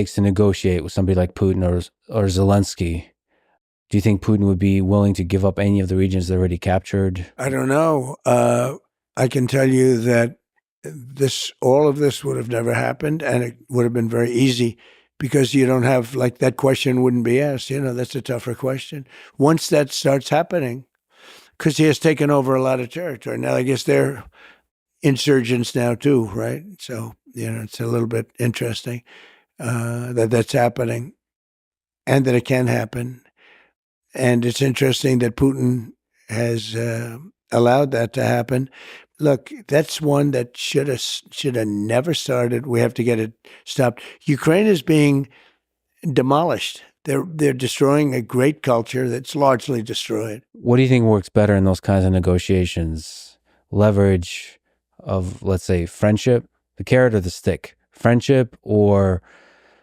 takes to negotiate with somebody like Putin or Zelensky, do you think Putin would be willing to give up any of the regions they already captured? I don't know. I can tell you that all of this would have never happened, and it would have been very easy because you don't have, like, that question wouldn't be asked. That's a tougher question. Once that starts happening, because he has taken over a lot of territory. Now, I guess they're insurgents now too, right? So, it's a little bit interesting that that's happening and that it can happen. And it's interesting that Putin has allowed that to happen. Look, that's one that should have never started. We have to get it stopped. Ukraine is being demolished. They're destroying a great culture that's largely destroyed. What do you think works better in those kinds of negotiations? Leverage of, let's say, friendship, the carrot or the stick? Friendship, or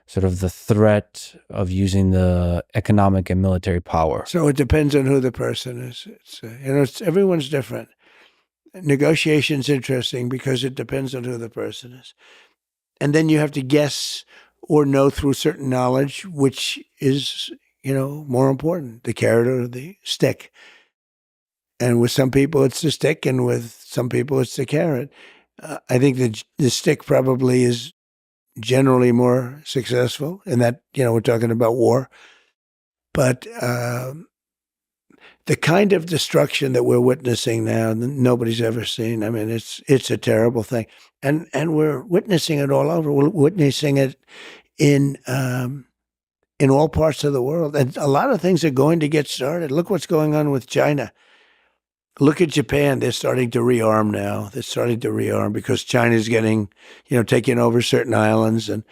sort of the threat of using the economic and military power? So it depends on who the person is. Everyone's different. Negotiation's interesting because it depends on who the person is. And then you have to guess or know through certain knowledge which is, more important, the carrot or the stick. And with some people it's the stick, and with some people it's the carrot. I think that the stick probably is generally more successful in that, we're talking about war. But the kind of destruction that we're witnessing now, nobody's ever seen. I mean, it's a terrible thing. And we're witnessing it all over. We're witnessing it in all parts of the world. And a lot of things are going to get started. Look what's going on with China. Look at Japan. They're starting to rearm now. They're starting to rearm because China's getting, taking over certain islands. And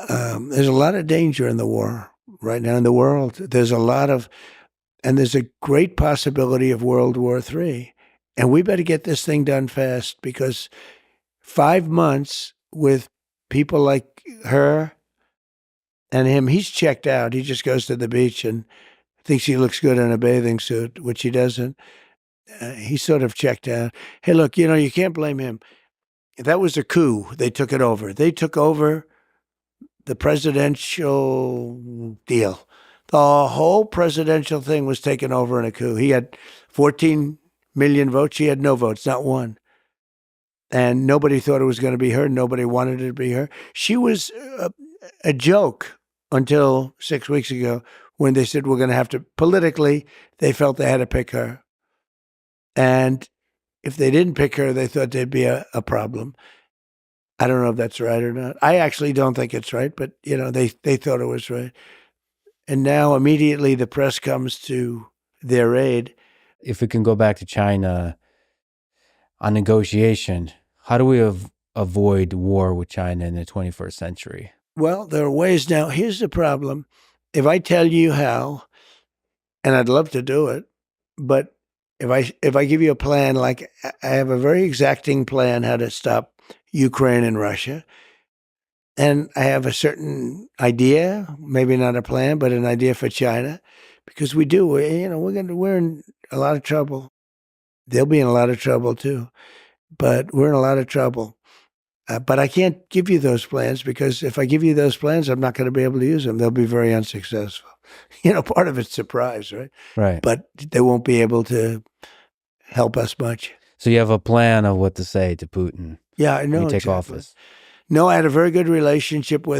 there's a lot of danger in the war right now in the world. There's a great possibility of World War III. And we better get this thing done fast, because 5 months with people like her and him, he's checked out. He just goes to the beach and thinks he looks good in a bathing suit, which he doesn't. He's sort of checked out. Hey, look, you can't blame him. That was a coup. They took it over. They took over the presidential deal. The whole presidential thing was taken over in a coup. He had 14 million votes. She had no votes, not one. And nobody thought it was going to be her. Nobody wanted it to be her. She was a joke until 6 weeks ago, when they said we're going to have to, politically, they felt they had to pick her. And if they didn't pick her, they thought there'd be a problem. I don't know if that's right or not. I actually don't think it's right, but, they thought it was right. And now immediately the press comes to their aid. If we can go back to China on negotiation, how do we avoid war with China in the 21st century? Well, there are ways now. Here's the problem. If I tell you how, and I'd love to do it, but if I give you a plan, like I have a very exacting plan how to stop Ukraine and Russia, and I have a certain idea, maybe not a plan, but an idea for China, because we're in a lot of trouble. They'll be in a lot of trouble too, but we're in a lot of trouble. But I can't give you those plans, because if I give you those plans, I'm not going to be able to use them. They'll be very unsuccessful. Part of it's surprise, right? Right. But they won't be able to help us much. So you have a plan of what to say to Putin? Yeah, I know. When you take exactly. office. No, I had a very good relationship with